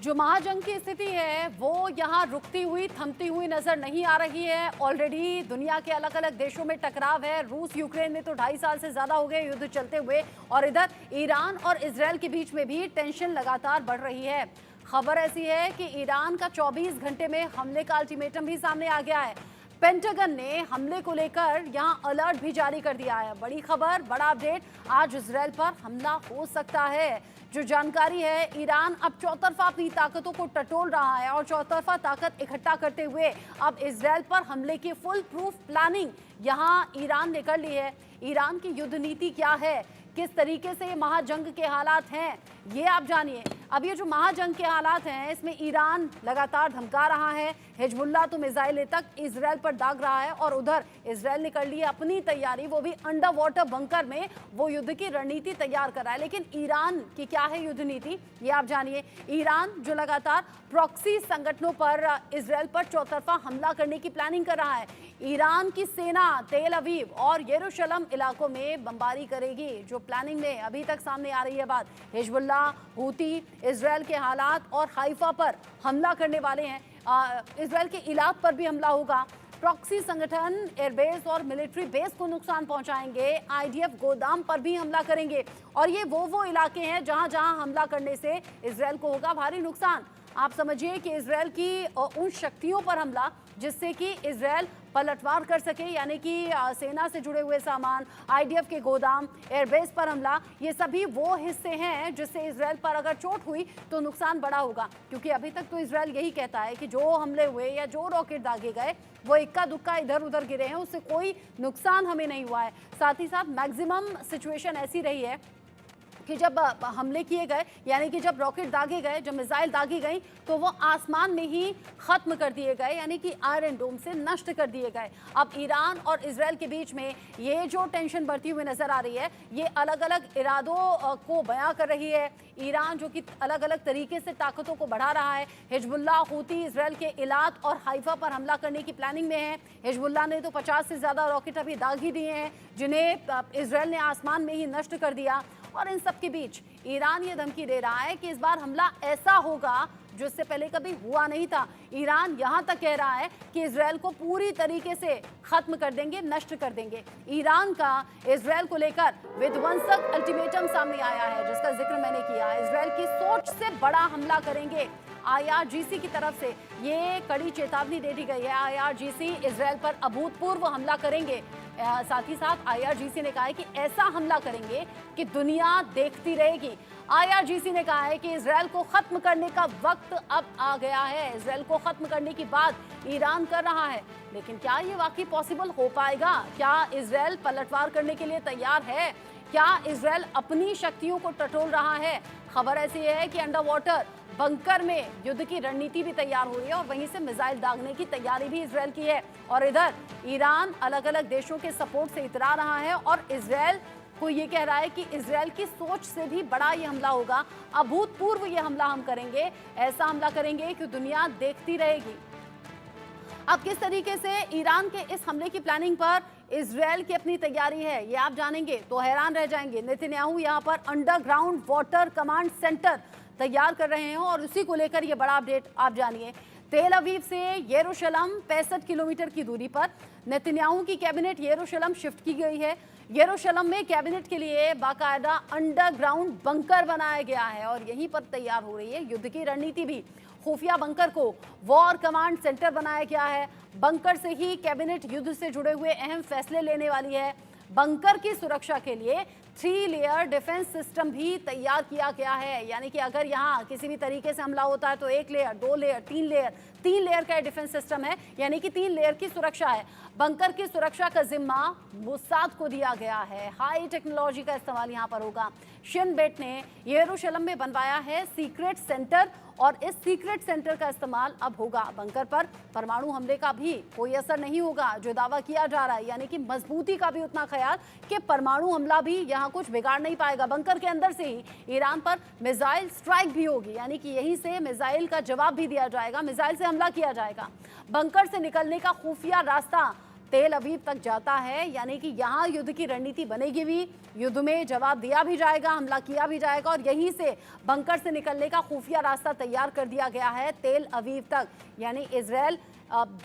जो महाजंग की स्थिति है वो यहाँ रुकती हुई थमती हुई नजर नहीं आ रही है। ऑलरेडी दुनिया के अलग अलग देशों में टकराव है। रूस यूक्रेन में तो 2.5 साल से ज्यादा हो गए युद्ध चलते हुए, और इधर ईरान और इजरायल के बीच में भी टेंशन लगातार बढ़ रही है। खबर ऐसी है कि ईरान का 24 घंटे में हमले का अल्टीमेटम भी सामने आ गया है। पेंटागन ने हमले को लेकर यहां अलर्ट भी जारी कर दिया है। बड़ी खबर, बड़ा अपडेट, आज इजरायल पर हमला हो सकता है। जो जानकारी है, ईरान अब चौतरफा अपनी ताकतों को टटोल रहा है और चौतरफा ताकत इकट्ठा करते हुए अब इजरायल पर हमले की फुल प्रूफ प्लानिंग यहां ईरान ने कर ली है। ईरान की युद्ध नीति क्या है, किस तरीके से ये महाजंग के हालात हैं, ये आप जानिए। अब ये जो महाजंग के हालात हैं, इसमें ईरान लगातार धमका रहा है, हिजबुल्लाह तो मिसाइल तक इजरायल पर दाग रहा है, और उधर इजरायल ने कर ली है अपनी तैयारी, वो भी अंडर वाटर बंकर में वो युद्ध की रणनीति तैयार कर रहा है। लेकिन ईरान की क्या है युद्ध नीति, ये आप जानिए। ईरान जो लगातार प्रॉक्सी संगठनों पर इजरायल पर चौतरफा हमला करने की प्लानिंग कर रहा है। ईरान की सेना तेल अवीव और यरूशलेम इलाकों में बमबारी करेगी, जो प्लानिंग में अभी तक सामने आ रही है बात। हिजबुल्लाह, हूती, इजरायल के हालात और हाइफा पर हमला करने वाले हैं। इजरायल के इलाक पर भी हमला होगा। प्रॉक्सी संगठन एयरबेस और मिलिट्री बेस को नुकसान पहुंचाएंगे। आईडीएफ गोदाम पर भी हमला करेंगे, और ये वो इलाके हैं जहां जहां हमला करने से इजरायल को होगा भारी नुकसान। आप समझिए कि इजरायल की उन शक्तियों पर हमला जिससे कि इजरायल पलटवार कर सके, यानी कि सेना से जुड़े हुए सामान, आईडीएफ के गोदाम, एयरबेस पर हमला, ये सभी वो हिस्से हैं जिससे इजरायल पर अगर चोट हुई तो नुकसान बड़ा होगा। क्योंकि अभी तक तो इजरायल यही कहता है कि जो हमले हुए या जो रॉकेट दागे गए वो इक्का दुक्का इधर उधर गिरे हैं, उससे कोई नुकसान हमें नहीं हुआ है। साथ ही साथ मैक्सिमम सिचुएशन ऐसी रही है कि जब हमले किए गए, यानी कि जब रॉकेट दागे गए, जब मिसाइल दागी गई, तो वो आसमान में ही खत्म कर दिए गए, यानी कि आयरन डोम से नष्ट कर दिए गए। अब ईरान और इजरायल के बीच में ये जो टेंशन बढ़ती हुई नजर आ रही है, ये अलग अलग इरादों को बयां कर रही है। ईरान जो कि अलग अलग तरीके से ताकतों को बढ़ा रहा है। हिजबुल्लाह, हूती इजरायल के इलाक और हाइफा पर हमला करने की प्लानिंग में है। हिजबुल्लाह ने तो 50 से ज्यादा रॉकेट अभी दाग ही दिए हैं, जिन्हें इजरायल ने आसमान में ही नष्ट कर दिया। और इन सब के बीच ईरान ये धमकी दे रहा है कि इस बार हमला ऐसा होगा जो इससे पहले कभी हुआ नहीं था। ईरान यहां तक कह रहा है कि इजरायल को पूरी तरीके से खत्म कर देंगे, नष्ट कर देंगे। ईरान का इजरायल को लेकर विध्वंसक अल्टीमेटम सामने आया है, जिसका जिक्र मैंने किया। इजरायल की सोच से बड़ा हमला करेंगे। आईआरजीसी की तरफ से ये कड़ी चेतावनी दे दी गई है। आईआरजीसी इजरायल पर अभूतपूर्व हमला करेंगे। साथ ही साथ आईआरजीसी ने कहा है कि ऐसा हमला करेंगे कि दुनिया देखती रहेगी। आईआरजीसी ने कहा है कि इजरायल को खत्म करने का वक्त अब आ गया है। इजरायल को खत्म करने की बात ईरान कर रहा है, लेकिन क्या ये वाकई पॉसिबल हो पाएगा? क्या इजरायल पलटवार करने के लिए तैयार है? क्या इजरायल अपनी शक्तियों को टटोल रहा है? खबर ऐसी है कि अंडर वाटर बंकर में युद्ध की रणनीति भी तैयार हो रही है, और वहीं से मिसाइल दागने की तैयारी भी इजरायल की है। और इधर ईरान अलग अलग देशों के सपोर्ट से इतरा रहा है, और इजरायल को ये कह रहा है कि इजरायल की सोच से भी बड़ा ये हमला होगा। अभूतपूर्व ये हमला हम करेंगे, ऐसा हमला करेंगे कि दुनिया देखती रहेगी। अब किस तरीके से ईरान के इस हमले की प्लानिंग पर इजरायल की अपनी तैयारी है, ये आप जानेंगे तो हैरान रह जाएंगे। नेतन्याहू यहाँ पर अंडरग्राउंड वाटर कमांड सेंटर तैयार कर रहे हैं, और उसी को लेकर ये बड़ा अपडेट आप जानिए। तेल अवीव से यरूशलेम 65 किलोमीटर की दूरी पर नेतन्याहू की कैबिनेट यरूशलेम शिफ्ट की गई है। यरूशलेम में कैबिनेट के लिए बाकायदा अंडरग्राउंड बंकर बनाया गया है, और यहीं पर तैयार हो रही है युद्ध की रणनीति भी। खुफिया बंकर को वॉर कमांड सेंटर बनाया गया है। बंकर से ही कैबिनेट युद्ध से जुड़े हुए अहम फैसले लेने वाली है। बंकर की सुरक्षा के लिए 3 लेयर डिफेंस सिस्टम भी तैयार किया गया है, यानी कि अगर यहाँ किसी भी तरीके से हमला होता है तो 1 लेयर, 2 लेयर, 3 लेयर का डिफेंस सिस्टम है, यानी कि 3 लेयर की सुरक्षा है। बंकर की सुरक्षा का जिम्मा मोसाद को दिया गया है। हाई टेक्नोलॉजी का इस्तेमाल यहाँ पर होगा। शिन बेट ने यरूशलेम में बनवाया है सीक्रेट सेंटर, और इस सीक्रेट सेंटर का इस्तेमाल अब होगा। बंकर पर परमाणु हमले का भी कोई असर नहीं होगा, जो दावा किया जा रहा है, यानी कि मजबूती का भी उतना ख्याल कि परमाणु हमला भी यहाँ कुछ बिगाड़ नहीं पाएगा। बंकर के अंदर से ही ईरान पर मिसाइल स्ट्राइक भी होगी, यानी कि यहीं से मिसाइल का जवाब भी दिया जाएगा, मिसाइल से हमला किया जाएगा। बंकर से निकलने का खुफिया रास्ता तेल अवीव तक जाता है, यानी कि यहाँ युद्ध की रणनीति बनेगी भी, युद्ध में जवाब दिया भी जाएगा, हमला किया भी जाएगा और यहीं से बंकर से निकलने का खुफिया रास्ता तैयार कर दिया गया है तेल अवीव तक। यानी इजराइल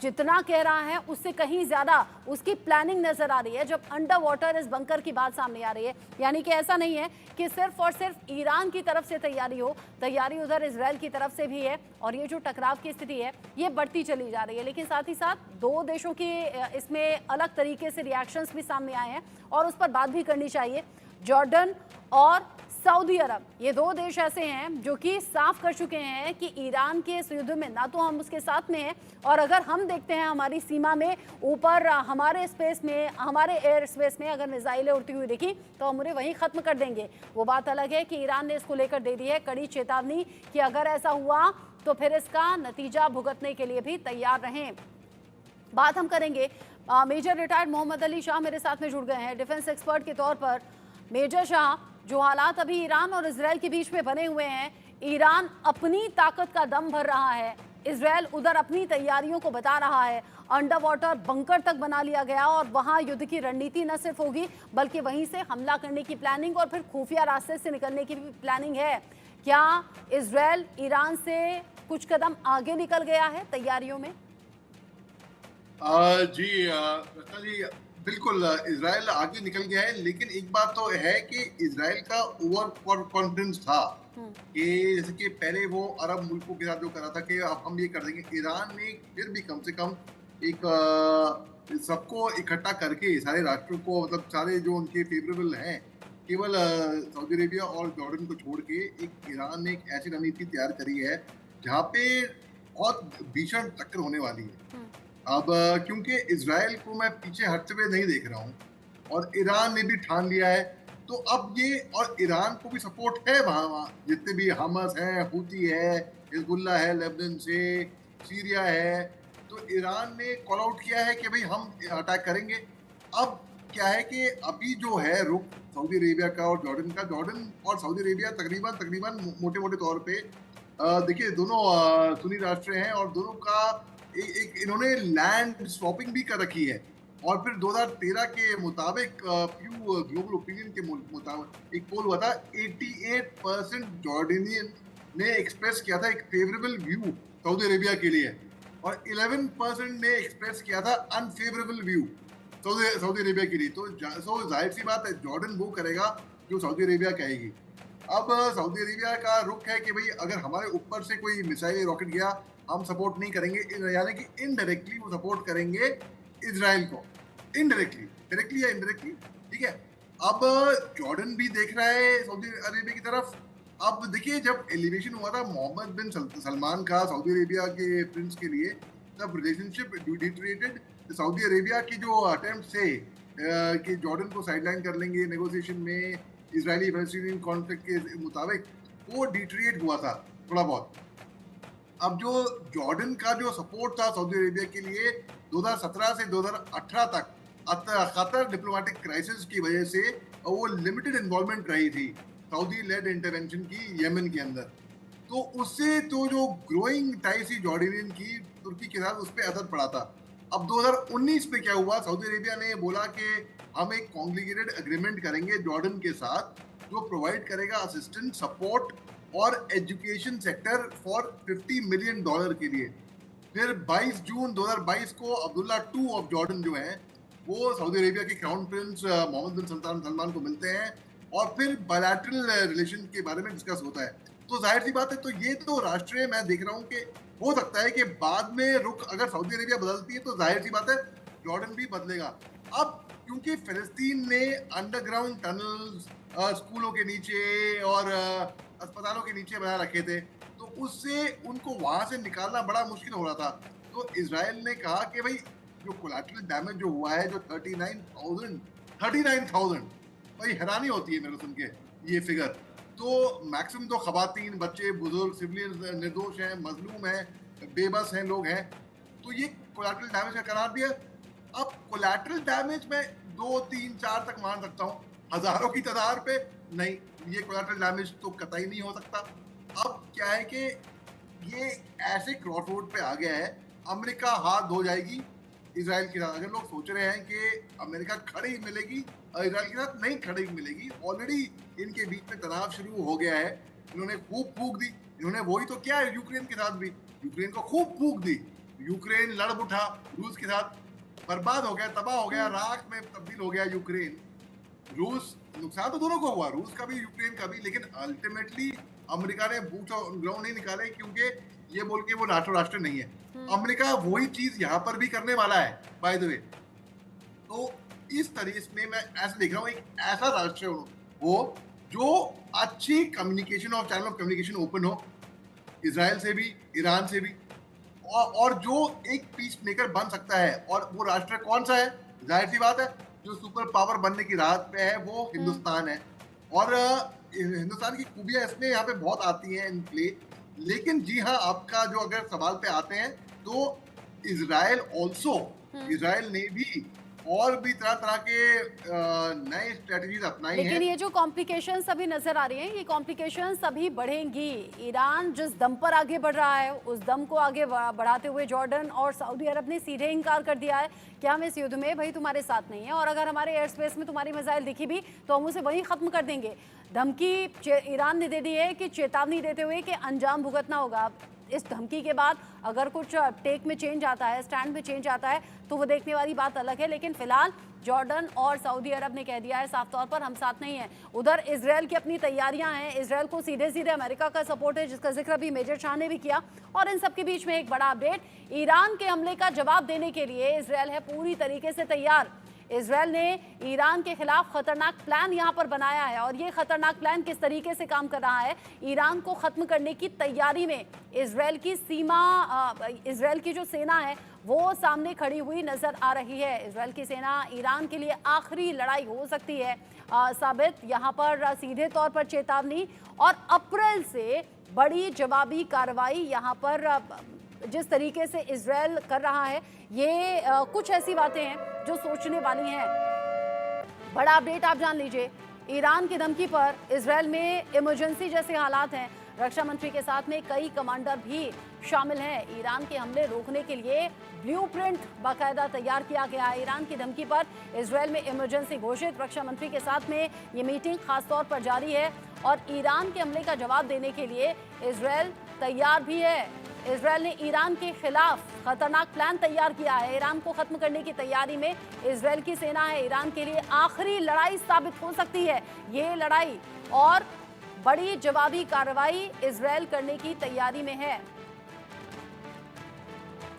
जितना कह रहा है उससे कहीं ज्यादा उसकी प्लानिंग नजर आ रही है जब अंडर वाटर इस बंकर की बात सामने आ रही है। यानी कि ऐसा नहीं है कि सिर्फ और सिर्फ ईरान की तरफ से तैयारी हो, तैयारी उधर इजराइल की तरफ से भी है और ये जो टकराव की स्थिति है ये बढ़ती चली जा रही है। लेकिन साथ ही साथ दो देशों के इसमें अलग तरीके से रिएक्शंस भी सामने आए हैं और उस पर बात भी करनी चाहिए। जॉर्डन और सऊदी अरब, ये दो देश ऐसे हैं जो कि साफ कर चुके हैं कि ईरान के इस युद्ध में ना तो हम उसके साथ में हैं और अगर हम देखते हैं हमारी सीमा में ऊपर हमारे स्पेस में, हमारे एयर स्पेस में अगर मिसाइलें उड़ती हुई दिखी तो हम उन्हें वहीं खत्म कर देंगे। वो बात अलग है कि ईरान ने इसको लेकर दे दी है कड़ी चेतावनी कि अगर ऐसा हुआ तो फिर इसका नतीजा भुगतने के लिए भी तैयार रहें। बात हम करेंगे मेजर रिटायर्ड मोहम्मद अली शाह मेरे साथ में जुड़ गए हैं डिफेंस एक्सपर्ट के तौर पर। मेजर शाह, जो हालात अभी ईरान और इजराइल के बीच में बने हुए हैं, ईरान अपनी ताकत का दम भर रहा है, इजराइल उधर अपनी तैयारियों को बता रहा है, अंडर वाटर बंकर तक बना लिया गया और वहां युद्ध की रणनीति न सिर्फ होगी बल्कि वहीं से हमला करने की प्लानिंग और फिर खुफिया रास्ते से निकलने की भी प्लानिंग है। क्या इजराइल ईरान से कुछ कदम आगे निकल गया है तैयारियों में? जी रत्ना जी, बिल्कुल इजराइल आगे निकल गया है, लेकिन एक बात तो है कि इजराइल का ओवर कॉन्फिडेंस था कि जैसे कि पहले वो अरब मुल्कों के साथ जो कर रहा था कि अब हम ये कर देंगे। ईरान ने फिर भी कम से कम एक सबको इकट्ठा करके सारे राष्ट्रों को, मतलब सारे जो उनके फेवरेबल हैं, केवल सऊदी अरेबिया और जॉर्डन को छोड़ के एक ईरान ने एक ऐसी रणनीति तैयार करी है जहाँ पे बहुत भीषण टक्कर होने वाली है। अब क्योंकि इजराइल को मैं पीछे हटते हुए नहीं देख रहा हूँ और ईरान ने भी ठान लिया है, तो अब ये, और ईरान को भी सपोर्ट है वहाँ जितने भी हमस हैं, हुती है, हिजबुल्लाह है, लेबनान से, सीरिया है, तो ईरान ने कॉल आउट किया है कि भाई हम अटैक करेंगे। अब क्या है कि अभी जो है रुख सऊदी अरेबिया का और जॉर्डन का, जॉर्डन और सऊदी अरेबिया तकरीबन तकरीबन मोटे मोटे तौर पे देखिए दोनों सुन्नी राष्ट्र हैं और दोनों का एक इन्होंने लैंड स्वॉपिंग भी कर रखी है। और फिर 2013 के मुताबिक प्यू ग्लोबल ओपिनियन के मुताबिक एक पोल हुआ था, 88% जॉर्डेनियन ने एक्सप्रेस किया था एक फेवरेबल व्यू सऊदी अरेबिया के लिए और 11% ने एक्सप्रेस किया था अनफेवरेबल व्यू सऊदी अरेबिया के लिए। तो जाहिर सी बात है जॉर्डन वो करेगा जो सऊदी अरेबिया कहेगी। अब सऊदी अरेबिया का रुख है कि भाई अगर हमारे ऊपर से कोई मिसाइल रॉकेट गया हम सपोर्ट नहीं करेंगे, यानी कि इनडायरेक्टली वो सपोर्ट करेंगे इजराइल को, इनडायरेक्टली, डायरेक्टली या इनडायरेक्टली, ठीक है। अब जॉर्डन भी देख रहा है सऊदी अरेबिया की तरफ। अब देखिए जब एलिवेशन हुआ था मोहम्मद बिन सलमान का सऊदी अरेबिया के प्रिंस के लिए, तब रिलेशनशिप डिटेरियोरेटेड। सऊदी अरेबिया की जो अटेम्प्ट थे कि जॉर्डन को साइडलाइन कर लेंगे नेगोशिएशन में इजरायली पैलेस्टीनियन कॉन्फ्लिक्ट के मुताबिक, वो डिटेरियोरेट हुआ था थोड़ा बहुत। अब जो जॉर्डन का जो सपोर्ट था सऊदी अरेबिया के लिए 2017 से 2018 तक कतर डिप्लोमेटिक क्राइसिस की वजह से वो लिमिटेड इन्वॉल्वमेंट रही थी सऊदी लेड इंटरवेंशन की यमन के अंदर, तो उससे तो जो ग्रोइंग टाइस थी जॉर्डनियन की तुर्की के साथ, उस पर असर पड़ा था। अब 2019 में क्या हुआ, सऊदी अरेबिया ने बोला कि हम एक कॉन्ग्लिगेटेड एग्रीमेंट करेंगे जॉर्डन के साथ जो प्रोवाइड करेगा असिस्टेंट सपोर्ट और एजुकेशन सेक्टर फॉर $50 मिलियन के लिए। फिर 22 जून 2022 को अब्दुल्ला II ऑफ जॉर्डन जो है वो सऊदी अरेबिया के क्राउन प्रिंस मोहम्मद बिन सलमान को मिलते हैं और फिर बायलैटरल रिलेशन के बारे में डिस्कस होता है। तो जाहिर सी बात है, तो ये तो राष्ट्रीय मैं देख रहा हूँ कि हो सकता है कि बाद में रुख अगर सऊदी अरेबिया बदलती है तो जाहिर सी बात है जॉर्डन भी बदलेगा। अब क्योंकि फिलिस्तीन ने अंडरग्राउंड टनल्स स्कूलों के नीचे और अस्पतालों के नीचे बना रखे थे, तो उससे उनको वहां से निकालना बड़ा मुश्किल हो रहा था। तो इजराइल ने कहा कि भाई जो कोलैटरल डैमेज जो हुआ है, जो 39,000, भाई हैरानी होती है मेरे सुन के ये फिगर। तो मैक्सिमम तो खवातीन, बच्चे, बुजुर्ग, सिविलियन निर्दोष हैं, मजलूम हैं, बेबस हैं, लोग हैं, तो ये कोलैटरल डैमेज का करार दिया। अब कोलैटरल डैमेज में 2, 3, 4 तक मान सकता हूँ, हजारों की तादाद पे नहीं, ये कोलैटरल डैमेज तो कतई नहीं हो सकता। अब क्या है कि ये ऐसे क्रॉसरोड पे आ गया है, अमेरिका हाथ धो जाएगी इजराइल के साथ। अगर लोग सोच रहे हैं कि अमेरिका खड़ी मिलेगी और इजराइल के साथ, नहीं खड़ी मिलेगी। ऑलरेडी इनके बीच में तनाव शुरू हो गया है। इन्होंने खूब फूक दी। इन्होंने वही तो किया है यूक्रेन के साथ भी। यूक्रेन को खूब फूक दी। यूक्रेन लड़ उठा रूस के साथ, बर्बाद हो गया, तबाह हो गया, राख में तब्दील हो गया यूक्रेन। रूस, नुकसान तो दोनों को हुआ, रूस का भी यूक्रेन का भी, लेकिन अल्टीमेटली अमेरिका ने बूट और ग्राउंड नहीं निकाले, क्योंकि ये बोल के वो नाटो राष्ट्र नहीं है। अमेरिका वही चीज यहाँ पर भी करने वाला है बाय द वे। तो इस तरीके में मैं ऐसा देख रहा हूँ, एक ऐसा राष्ट्र हो जो अच्छी कम्युनिकेशन और चैनल ऑफ कम्युनिकेशन ओपन हो, इजराइल से भी, ईरान से भी, और जो एक पीस मेकर बन सकता है। और वो राष्ट्र कौन सा है? जाहिर सी बात है, जो सुपर पावर बनने की राह पे है वो हिंदुस्तान है। और हिंदुस्तान की खूबियां इसमें यहाँ पे बहुत आती हैं इन प्ले। लेकिन जी हाँ, आपका जो अगर सवाल पे आते हैं तो इजराइल ऑल्सो, इजराइल ने भी और भी तरह तरह के नए स्ट्रेटजीज अपनाई हैं। लेकिन ये जो कॉम्प्लिकेशंस अभी नजर आ रही हैं, ये कॉम्प्लिकेशंस अभी बढ़ेंगी। ईरान जिस दम पर आगे बढ़ रहा है, उस दम को आगे बढ़ाते हुए जॉर्डन और सऊदी अरब ने सीधे इनकार कर दिया है कि हम इस युद्ध में भाई तुम्हारे साथ नहीं है, और अगर हमारे एयर स्पेस में तुम्हारी मिसाइल दिखी भी तो हम उसे वहीं खत्म कर देंगे। धमकी ईरान ने दे दी है कि चेतावनी देते हुए कि अंजाम भुगतना होगा। इस धमकी के बाद अगर कुछ टेक में चेंज आता है, स्टैंड में चेंज आता है, तो वो देखने वाली बात अलग है। लेकिन फिलहाल जॉर्डन और सऊदी अरब ने कह दिया है साफ तौर पर, हम साथ नहीं हैं। उधर इजराइल की अपनी तैयारियां हैं। इजराइल को सीधे सीधे अमेरिका का सपोर्ट है, जिसका जिक्र अभी मेजर शाह ने भी किया। और इन सब के बीच में एक बड़ा अपडेट, ईरान के हमले का जवाब देने के लिए इजराइल है पूरी तरीके से तैयार। इजराइल ने ईरान के खिलाफ खतरनाक प्लान यहां पर बनाया है, और ये खतरनाक प्लान किस तरीके से काम कर रहा है, ईरान को खत्म करने की तैयारी में इजराइल की इजराइल की जो सेना है वो सामने खड़ी हुई नजर आ रही है। इजराइल की सेना ईरान के लिए आखिरी लड़ाई हो सकती है साबित। यहाँ पर सीधे तौर पर चेतावनी, और अप्रैल से बड़ी जवाबी कार्रवाई यहाँ पर जिस तरीके से इजराइल कर रहा है, ये कुछ ऐसी बातें हैं जो सोचने वाली हैं। बड़ा अपडेट आप जान लीजिए, ईरान की धमकी पर इजराइल में इमरजेंसी जैसे हालात हैं। रक्षा मंत्री के साथ में कई कमांडर भी शामिल हैं। ईरान के हमले रोकने के लिए ब्लूप्रिंट बाकायदा तैयार किया गया है। ईरान की धमकी पर इजराइल में इमरजेंसी घोषित। रक्षा मंत्री के साथ में ये मीटिंग खासतौर पर जारी है, और ईरान के हमले का जवाब देने के लिए इजराइल तैयार भी है। इजराइल ने ईरान के खिलाफ खतरनाक प्लान तैयार किया है। ईरान को खत्म करने की तैयारी में इजराइल की सेना है। ईरान के लिए आखिरी लड़ाई साबित हो सकती है ये लड़ाई, और बड़ी जवाबी कार्रवाई इजराइल करने की तैयारी में है।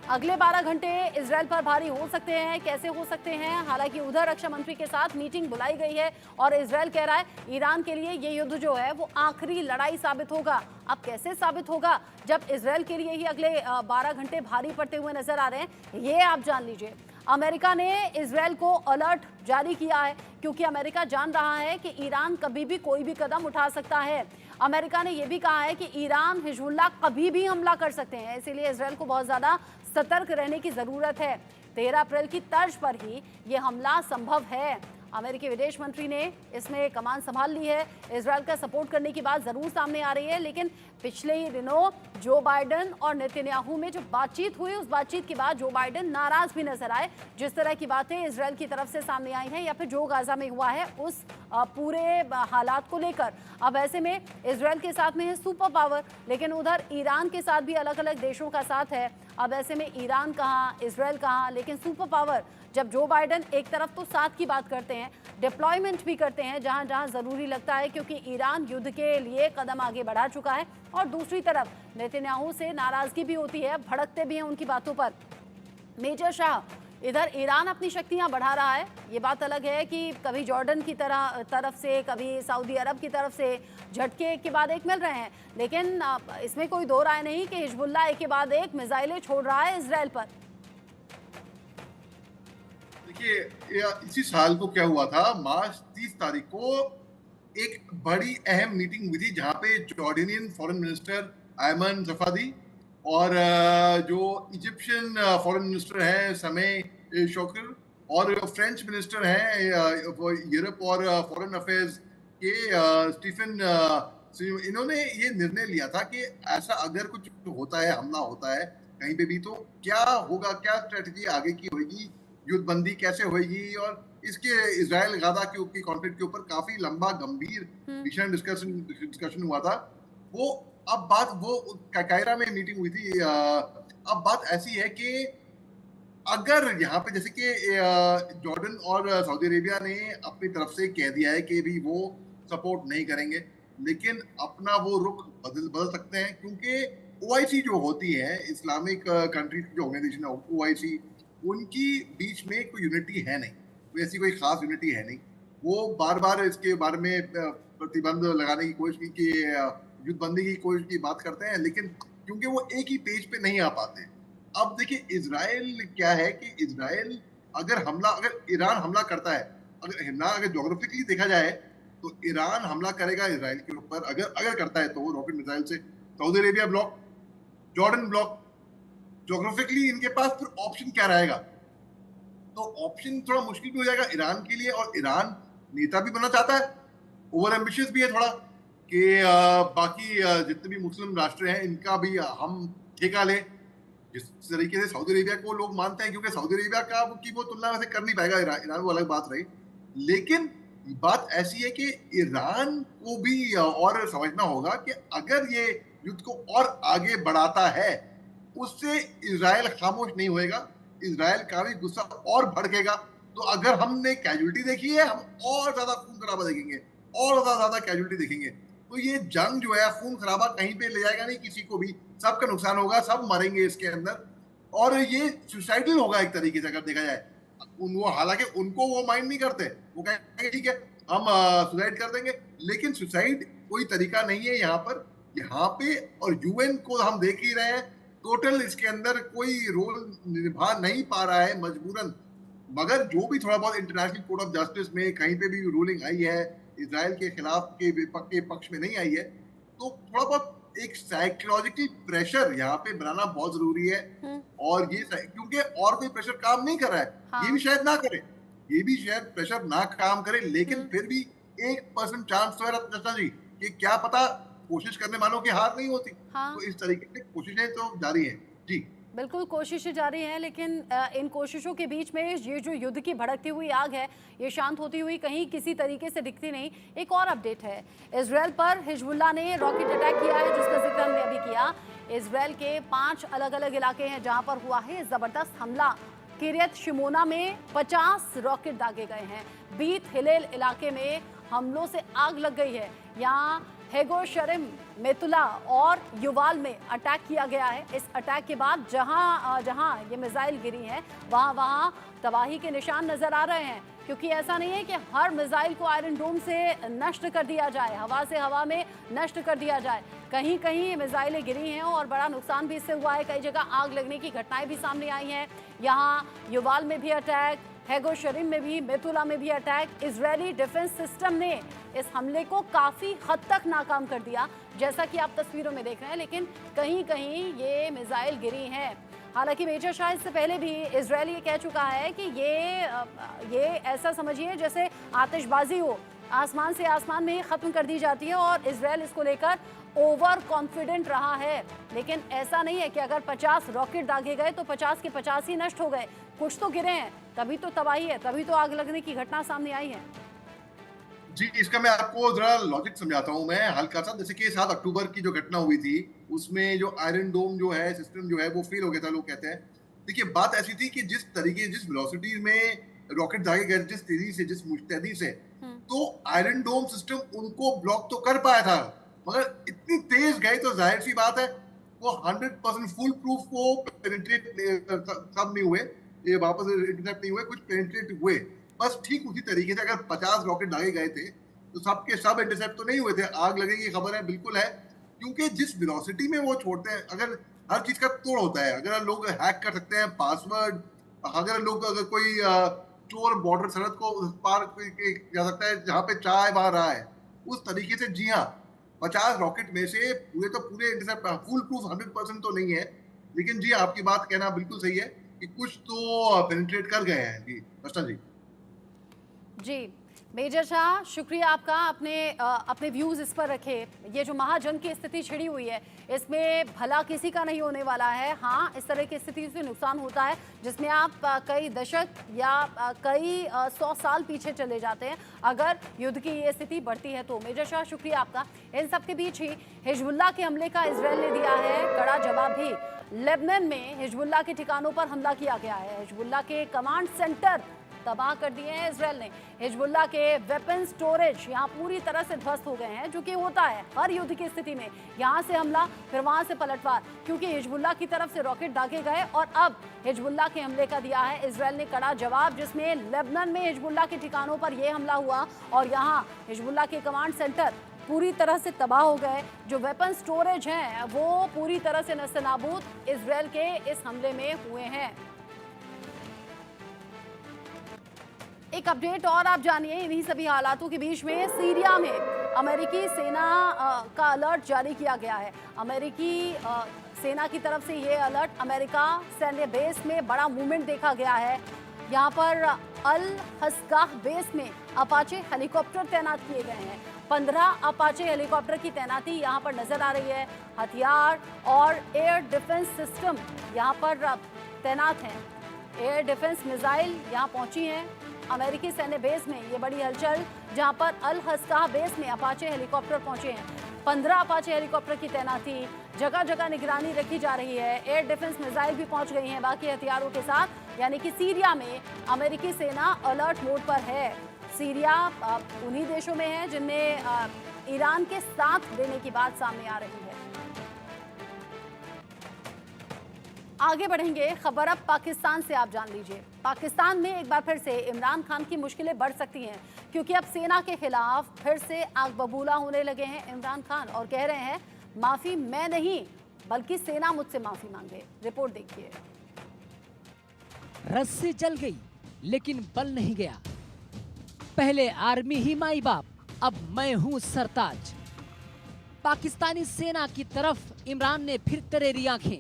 अगले 12 घंटे इजराइल पर भारी हो सकते हैं। कैसे हो सकते हैं? हालांकि उधर रक्षा मंत्री के साथ मीटिंग बुलाई गई है, और इजराइल कह रहा है ईरान के लिए ये युद्ध जो है वो आखिरी लड़ाई साबित होगा। अब कैसे साबित होगा, जब इजराइल के लिए ही अगले 12 घंटे भारी पड़ते हुए नजर आ रहे हैं, ये आप जान लीजिए। अमेरिका ने इजराइल को अलर्ट जारी किया है, क्योंकि अमेरिका जान रहा है कि ईरान कभी भी कोई भी कदम उठा सकता है। अमेरिका ने यह भी कहा है कि ईरान हिजबुल्लाह कभी भी हमला कर सकते हैं, इसीलिए इजराइल को बहुत ज्यादा सतर्क रहने की जरूरत है। 13 अप्रैल की तर्ज पर ही यह हमला संभव है। अमेरिकी विदेश मंत्री ने इसमें कमान संभाल ली है। इजराइल का सपोर्ट करने की बात जरूर सामने आ रही है, लेकिन पिछले ही दिनों जो बाइडेन और नेतन्याहू में जो बातचीत हुई, उस बातचीत के बाद जो बाइडेन नाराज भी नजर आए। जिस तरह की बातें इजराइल की तरफ से सामने आई हैं, या फिर जो गाजा में हुआ है उस पूरे हालात को लेकर। अब ऐसे में इजराइल के साथ में है सुपर पावर, लेकिन उधर ईरान के साथ भी अलग अलग देशों का साथ है। अब ऐसे में ईरान कहाँ, इजराइल कहाँ, लेकिन सुपर पावर जब जो बाइडेन एक तरफ तो साथ की बात करते हैं, डिप्लॉयमेंट भी करते हैं जहां जहां जरूरी लगता है, क्योंकि ईरान युद्ध के लिए कदम आगे बढ़ा चुका है, और दूसरी तरफ नेतन्याहू से नाराजगी भी होती है, भड़कते भी हैं उनकी बातों पर। मेजर शाह, इधर ईरान अपनी शक्तियां बढ़ा रहा है। ये बात अलग है कि कभी जॉर्डन की तरफ से, कभी सऊदी अरब की तरफ से झटके एक के बाद एक मिल रहे हैं, लेकिन इसमें कोई दो राय नहीं कि हिजबुल्लाह एक के बाद एक मिसाइलें छोड़ रहा है इजराइल पर। देखिए, इसी साल को क्या हुआ था, मार्च 30 तारीख को एक बड़ी अहम मीटिंग हुई थी, जहां पे Jordanian foreign minister Ayman Safadi और जो इजिप्शियन फॉरेन मिनिस्टर हैं समय शोकर, और फ्रेंच मिनिस्टर हैं यूरोप और फॉरेन अफेयर्स के स्टीफन, इन्होंने ये निर्णय लिया था कि ऐसा अगर कुछ होता है, हमला होता है, कहीं पे भी। तो क्या होगा, क्या स्ट्रेटजी आगे की होगी, युद्धबंदी कैसे होगी, और इसके इजराइल गाजा के कॉन्फ्लिक्ट के ऊपर काफी लंबा गंभीर हम्म। भीषण डिस्कशन हुआ था। वो अब बात वो कायरा में मीटिंग हुई थी। अब बात ऐसी है कि अगर यहाँ पे जैसे कि जॉर्डन और सऊदी अरेबिया ने अपनी तरफ से कह दिया है कि भी वो सपोर्ट नहीं करेंगे, लेकिन अपना वो रुख बदल बदल सकते हैं, क्योंकि ओआईसी जो होती है, इस्लामिक कंट्रीज की जो ऑर्गेनाइजेशन है ओआईसी, उनकी बीच में कोई यूनिटी है नहीं, कोई ऐसी कोई खास यूनिटी है नहीं। वो बार बार इसके बारे में प्रतिबंध लगाने की कोशिश की कि युद्धबंदी की कोशिश की बात करते हैं, लेकिन क्योंकि वो एक ही पेज पे नहीं आ पाते। अब देखिए इजराइल क्या है कि इजराइल अगर ईरान हमला करता है, अगर ज्योग्राफिकली देखा जाए तो ईरान हमला करेगा इजराइल के ऊपर, अगर अगर करता है तो रॉकेट मिसाइल से। Saudi Arabia block, Jordan block, geographically इनके पास फिर ऑप्शन क्या रहेगा? तो ऑप्शन थोड़ा मुश्किल भी हो जाएगा ईरान के लिए, और ईरान नेता भी बनना चाहता है, ओवर एम्बिशियस भी है थोड़ा, कि बाकी जितने भी मुस्लिम राष्ट्र हैं इनका भी हम ठेका लें, जिस तरीके से सऊदी अरेबिया को लोग मानते हैं, क्योंकि सऊदी अरेबिया का की वो तुलना वैसे कर नहीं पाएगा ईरान, ईरान वो अलग बात रही। लेकिन बात ऐसी है कि ईरान को भी और समझना होगा कि अगर ये युद्ध को और आगे बढ़ाता है, उससे इजराइल खामोश नहीं होएगा, इजराइल का भी गुस्सा और भड़केगा। तो अगर हमने कैजुअलिटी देखी है, हम और ज्यादा खून खराबा देखेंगे, और ज्यादा ज्यादा कैजुअलिटी देखेंगे। तो ये जंग जो है खून खराबा कहीं पे ले जाएगा नहीं किसी को भी, सबका नुकसान होगा, सब मरेंगे इसके अंदर, और ये सुसाइडल होगा एक तरीके से अगर देखा जाए। वो हालांकि उनको वो माइंड नहीं करते, वो कहेंगे ठीक है हम सुसाइड कर देंगे, लेकिन सुसाइड कोई तरीका नहीं है यहाँ पर। यहाँ पे और यूएन को हम देख ही रहे हैं, टोटल इसके अंदर कोई रोल निभा नहीं पा रहा है मजबूरन। मगर जो भी थोड़ा बहुत इंटरनेशनल कोर्ट ऑफ जस्टिस में कहीं पे भी रूलिंग आई है इसराइल के खिलाफ के पक्ष में नहीं आई है, तो थोड़ा बहुत एक साइकोलॉजिकल प्रेशर यहाँ पे बनाना बहुत जरूरी है। हम्म। और ये क्योंकि और कोई प्रेशर काम नहीं कर रहा है, ये भी हाँ। शायद ना करे, ये भी शायद प्रेशर ना काम करे, लेकिन हम्म। फिर भी 1% चांस तो है रत्ना जी, कि क्या पता कोशिश करने वालों की हार नहीं होती। तो हाँ, इस तरीके से कोशिशें तो जारी हैं जी। बिल्कुल कोशिशें जारी हैं, लेकिन इन कोशिशों के बीच में ये जो युद्ध की भड़कती हुई आग है, ये शांत होती हुई कहीं किसी तरीके से दिखती नहीं। एक और अपडेट है, इजराइल पर हिजबुल्लाह ने रॉकेट अटैक किया है, जिसका जिक्र हमने अभी किया। इजराइल के 5 अलग अलग इलाके हैं जहां पर हुआ है जबरदस्त हमला। किरियत शिमोना में 50 रॉकेट दागे गए हैं। बीत हिलेल इलाके में हमलों से आग लग गई है। यहाँ हेगो शरिम, मेतुला और युवाल में अटैक किया गया है। इस अटैक के बाद जहां जहां ये मिसाइल गिरी हैं, वहां वहां तबाही के निशान नजर आ रहे हैं, क्योंकि ऐसा नहीं है कि हर मिसाइल को आयरन डोम से नष्ट कर दिया जाए, हवा से हवा में नष्ट कर दिया जाए। कहीं कहीं मिसाइलें गिरी हैं और बड़ा नुकसान भी इससे हुआ है। कई जगह आग लगने की घटनाएं भी सामने आई हैं। यहाँ युवाल में भी अटैक, हेगो शरीम में भी, मेतुला में भी अटैक। इजरायली डिफेंस सिस्टम ने इस हमले को काफ़ी हद तक नाकाम कर दिया, जैसा कि आप तस्वीरों में देख रहे हैं। लेकिन कहीं कहीं ये मिसाइल गिरी हैं। हालांकि मेजर शाह इससे पहले भी इजरायल ये कह चुका है कि ये ऐसा समझिए जैसे आतिशबाजी हो, आसमान से आसमान में ही ख़त्म कर दी जाती है, और इजरायल इसको लेकर ओवर कॉन्फिडेंट रहा है। लेकिन ऐसा नहीं है कि अगर 50 रॉकेट दागे गए तो 50 के 50 ही नष्ट हो गए। कुछ तो गिरे हैं, तभी तो तबाही है, तभी तो आग लगने की घटना सामने आई है। जी, इसका मैं आपको जरा लॉजिक समझाता हूँ मैं हल्का सा। जैसे कि 7 अक्टूबर की जो घटना हुई थी, उसमें जो आयरन डोम जो है सिस्टम जो है वो फेल हो गया था, लोग कहते हैं। देखिए बात ऐसी थी कि जिस वेलोसिटी में रॉकेट दागे गए, जिस तेजी से, जिस मुस्तैदी से, तो आयरन डोम सिस्टम उनको ब्लॉक तो कर पाया था, मगर इतनी तेज गए तो जाहिर सी बात है वो 100% फुल प्रूफ को पेनिट्रेट सब नहीं हुए, ये वापस इंटरसेप्ट नहीं हुए, कुछ पेनिट्रेट हुए। बस ठीक उसी तरीके से अगर 50 रॉकेट दागे गए थे तो सब के सब इंटरसेप्ट तो नहीं हुए थे। आग लगने की खबर है, बिल्कुल है, क्योंकि जिस वेलोसिटी में वो छोड़ते हैं, अगर हर चीज का तोड़ होता है, अगर लोग हैक कर सकते हैं पासवर्ड, अगर कोई चोर बॉर्डर सरहद को पार जा सकता है जहाँ पे चाय बहा रहा है, उस तरीके से जी हाँ 50 रॉकेट में से पूरे तो पूरे इंटरसेप्ट फुल प्रूफ 100% तो नहीं है, लेकिन जी आपकी बात कहना बिल्कुल सही है कि कुछ तो पेनिट्रेट कर गए हैं जी रचना जी। जी, मेजर शाह, शुक्रिया आपका। अपने व्यूज़ इस पर रखे। ये जो महाजंग की स्थिति छिड़ी हुई है, इसमें भला किसी का नहीं होने वाला है। हाँ, इस तरह की स्थिति से नुकसान होता है जिसमें आप कई दशक या कई 100 साल पीछे चले जाते हैं अगर युद्ध की ये स्थिति बढ़ती है तो। मेजर शाह, शुक्रिया आपका। इन सब के बीच ही हिजबुल्लाह के हमले का इजरायल ने दिया है कड़ा जवाब भी। लेबनान में हिजबुल्लाह के ठिकानों पर हमला किया गया है। हिजबुल्लाह के कमांड सेंटर तबाह कर दिए हैं इजरायल ने। हिजबुल्लाह के वेपन स्टोरेज यहाँ पूरी तरह से ध्वस्त हो गए हैं, जो कि होता है हर युद्ध की स्थिति में। यहाँ से हमला, फिर वहाँ से पलटवार, क्योंकि हिजबुल्लाह की तरफ से रॉकेट दागे गए और अब हिजबुल्लाह के हमले का दिया है इजरायल ने कड़ा जवाब, जिसमें लेबनान में हिजबुल्लाह के ठिकानों पर यह हमला हुआ और यहाँ हिजबुल्लाह के कमांड सेंटर पूरी तरह से तबाह हो गए। जो वेपन स्टोरेज हैं वो पूरी तरह से नस्तनाबूद इजरायल के इस हमले में हुए हैं। एक अपडेट और आप जानिए इन्हीं सभी हालातों के बीच में सीरिया में अमेरिकी सेना का अलर्ट जारी किया गया है। अमेरिकी सेना की तरफ से ये अलर्ट, अमेरिका सैन्य बेस में बड़ा मूवमेंट देखा गया है। यहाँ पर अल हस्काह बेस में अपाचे हेलीकॉप्टर तैनात किए गए हैं। 15 अपाचे हेलीकॉप्टर की तैनाती यहाँ पर नजर आ रही है। हथियार और एयर डिफेंस सिस्टम यहाँ पर तैनात हैं। एयर डिफेंस मिसाइल यहाँ पहुंची हैं अमेरिकी सैन्य बेस में। ये बड़ी हलचल, जहां पर अल हस्काह बेस में अपाचे हेलीकॉप्टर पहुंचे हैं। 15 अपाचे हेलीकॉप्टर की तैनाती, जगह जगह निगरानी रखी जा रही है। एयर डिफेंस मिसाइल भी पहुंच गई हैं बाकी हथियारों के साथ, यानी कि सीरिया में अमेरिकी सेना अलर्ट मोड पर है। सीरिया उन्हीं देशों में है जिनमें ईरान के साथ देने की बात सामने आ रही है। आगे बढ़ेंगे, खबर अब पाकिस्तान से आप जान लीजिए। पाकिस्तान में एक बार फिर से इमरान खान की मुश्किलें बढ़ सकती हैं, क्योंकि अब सेना के खिलाफ फिर से आग बबूला होने लगे हैं इमरान खान और कह रहे हैं माफी मैं नहीं बल्कि सेना मुझसे माफी मांगे। रिपोर्ट देखिए। रस्सी जल गई लेकिन बल नहीं गया। पहले आर्मी ही माई बाप, अब मैं हूं सरताज। पाकिस्तानी सेना की तरफ इमरान ने फिर तरेरी आंखें।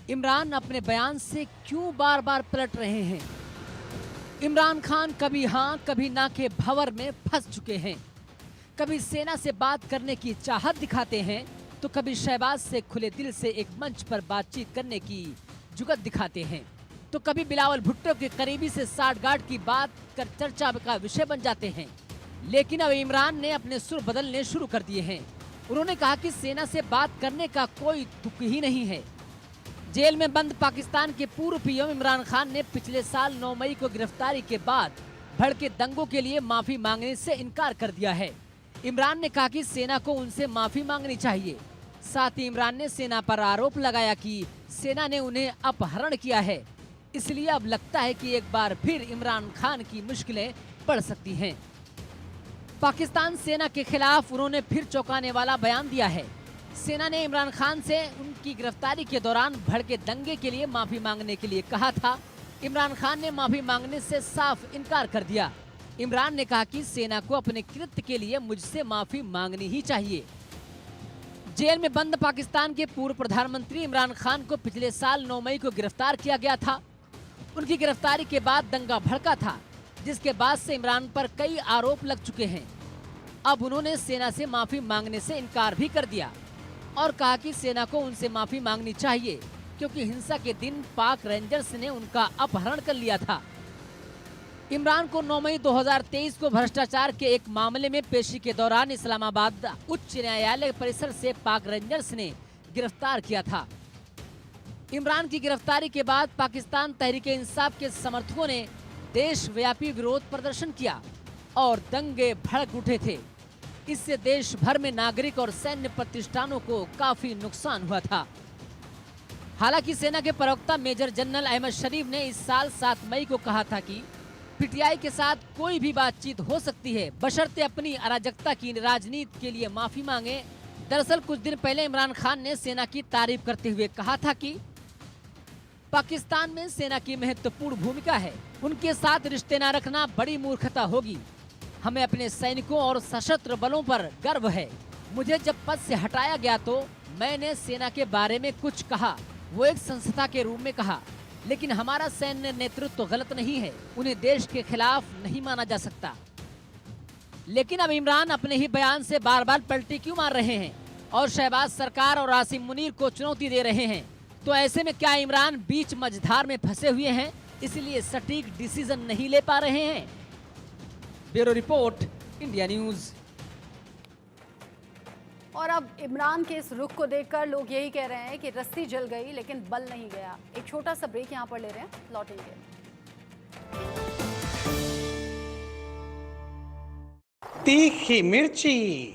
इमरान अपने बयान से क्यों बार बार पलट रहे हैं? इमरान खान कभी हाँ कभी ना के भंवर में फंस चुके हैं। कभी सेना से बात करने की चाहत दिखाते हैं तो कभी शहबाज से खुले दिल से एक मंच पर बातचीत करने की जुगत दिखाते हैं, तो कभी बिलावल भुट्टो के करीबी से साठगांठ की बात कर चर्चा का विषय बन जाते हैं। लेकिन अब इमरान ने अपने सुर बदलने शुरू कर दिए हैं। उन्होंने कहा कि सेना से बात करने का कोई तुक ही नहीं है। जेल में बंद पाकिस्तान के पूर्व पीएम इमरान खान ने पिछले साल 9 मई को गिरफ्तारी के बाद भड़के दंगों के लिए माफी मांगने से इनकार कर दिया है। इमरान ने कहा कि सेना को उनसे माफी मांगनी चाहिए। साथ ही इमरान ने सेना पर आरोप लगाया कि सेना ने उन्हें अपहरण किया है, इसलिए अब लगता है कि एक बार फिर इमरान खान की मुश्किलें बढ़ सकती हैं। पाकिस्तान सेना के खिलाफ उन्होंने फिर चौंकाने वाला बयान दिया है। सेना ने इमरान खान से उनकी गिरफ्तारी के दौरान भड़के दंगे के लिए माफी मांगने के लिए कहा था। इमरान खान ने माफी मांगने से साफ इनकार कर दिया। इमरान ने कहा कि सेना को अपने कृत्य के लिए मुझसे माफी मांगनी ही चाहिए। जेल में बंद पाकिस्तान के पूर्व प्रधानमंत्री इमरान खान को पिछले साल 9 मई को गिरफ्तार किया गया था। उनकी गिरफ्तारी के बाद दंगा भड़का था, जिसके बाद से इमरान पर कई आरोप लग चुके हैं। अब उन्होंने सेना से माफी मांगने से इनकार भी कर दिया और कहा कि सेना को उनसे माफी मांगनी चाहिए, क्योंकि हिंसा के दिन पाक रेंजर्स ने उनका अपहरण कर लिया था। इमरान को 9 मई 2023 को भ्रष्टाचार के एक मामले में पेशी के दौरान इस्लामाबाद उच्च न्यायालय परिसर से पाक रेंजर्स ने गिरफ्तार किया था। इमरान की गिरफ्तारी के बाद पाकिस्तान तहरीके इंसाफ के समर्थकों ने देशव्यापी विरोध प्रदर्शन किया और दंगे भड़क उठे थे। इससे देश भर में नागरिक और सैन्य प्रतिष्ठानों को काफी नुकसान हुआ था। हालांकि सेना के प्रवक्ता मेजर जनरल अहमद शरीफ ने इस साल 7 मई को कहा था कि पीटीआई के साथ कोई भी बातचीत हो सकती है, बशर्ते अपनी अराजकता की राजनीति के लिए माफी मांगे। दरअसल कुछ दिन पहले इमरान खान ने सेना की तारीफ करते हुए कहा था कि पाकिस्तान में सेना की महत्वपूर्ण भूमिका है, उनके साथ रिश्ते न रखना बड़ी मूर्खता होगी। हमें अपने सैनिकों और सशस्त्र बलों पर गर्व है। मुझे जब पद से हटाया गया तो मैंने सेना के बारे में कुछ कहा, वो एक संस्था के रूप में कहा, लेकिन हमारा सैन्य नेतृत्व गलत नहीं है, उन्हें देश के खिलाफ नहीं माना जा सकता। लेकिन अब इमरान अपने ही बयान से बार बार पलटी क्यों मार रहे हैं और शहबाज सरकार और आसिम मुनीर को चुनौती दे रहे हैं? तो ऐसे में क्या इमरान बीच मझधार में फंसे हुए हैं, इसलिए सटीक डिसीजन नहीं ले पा रहे हैं? Bureau report, India news. और अब इमरान के इस रुख को देखकर लोग यही कह रहे हैं कि रस्सी जल गई लेकिन बल नहीं गया। एक छोटा सा ब्रेक यहाँ पर ले रहे हैं, लौटेंगे। तीखी मिर्ची